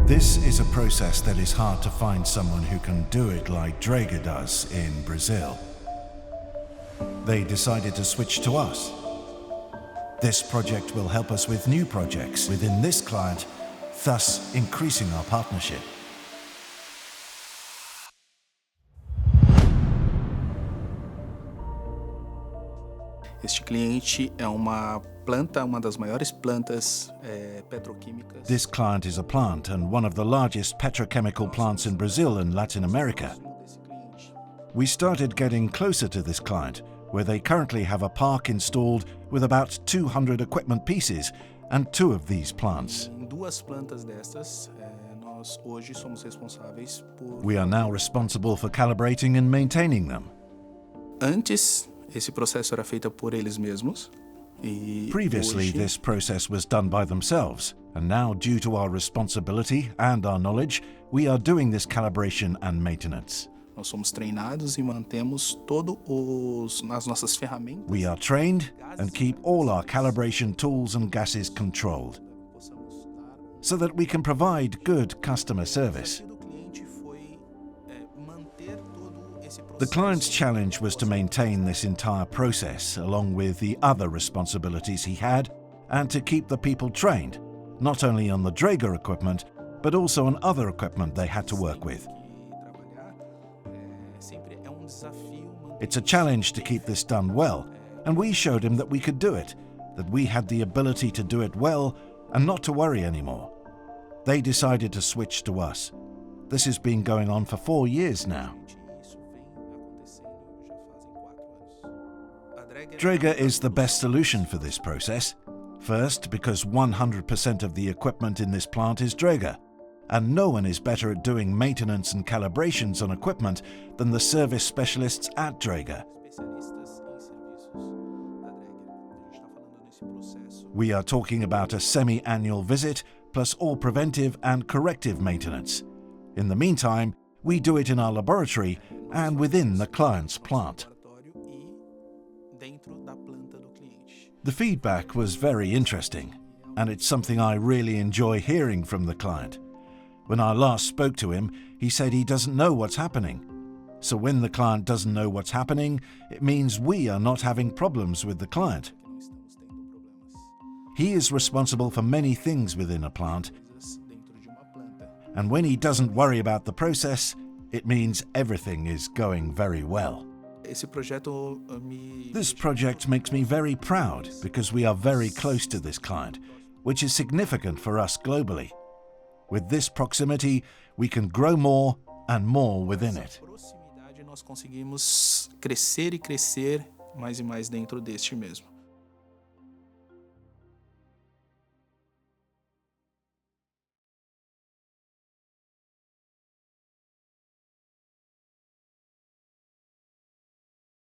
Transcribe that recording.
This is a process that is hard to find someone who can do it like Dräger does in Brazil. They decided to switch to us. This project will help us with new projects within this client, thus increasing our partnership. Este cliente é uma planta, uma das maiores plantas petroquímicas. This client is a plant and one of the largest petrochemical plants in Brazil and Latin America. We started getting closer to this client, where they currently have a park installed with about 200 equipment pieces and 2 of these plants. Em 2 plantas destas, nós hoje somos responsáveis por. We are now responsible for calibrating and maintaining them. Antes, esse processo era feito por eles mesmos. E Previously, hoje, this process was done by themselves, and now, due to our responsibility and our knowledge, we are doing this calibration and maintenance. nós somos treinados e mantemos as nossas ferramentas. We are trained and keep all our calibration tools and gases controlled, so that we can provide good customer service. The client's challenge was to maintain this entire process along with the other responsibilities he had, and to keep the people trained, not only on the Dräger equipment, but also on other equipment they had to work with. It's a challenge to keep this done well, and we showed him that we could do it, that we had the ability to do it well and not to worry anymore. They decided to switch to us. This has been going on for 4 years now. Dräger is the best solution for this process. First, because 100% of the equipment in this plant is Dräger, and no one is better at doing maintenance and calibrations on equipment than the service specialists at Dräger. We are talking about a semi-annual visit, plus all preventive and corrective maintenance. In the meantime, we do it in our laboratory and within the client's plant. The feedback was very interesting, and it's something I really enjoy hearing from the client. When I last spoke to him, he said he doesn't know what's happening. So when the client doesn't know what's happening, it means we are not having problems with the client. He is responsible for many things within a plant, and when he doesn't worry about the process, it means everything is going very well. This project makes me very proud because we are very close to this client, which is significant for us globally. With this proximity, we can grow more and more within it. Nós conseguimos crescer e crescer mais e mais dentro deste mesmo.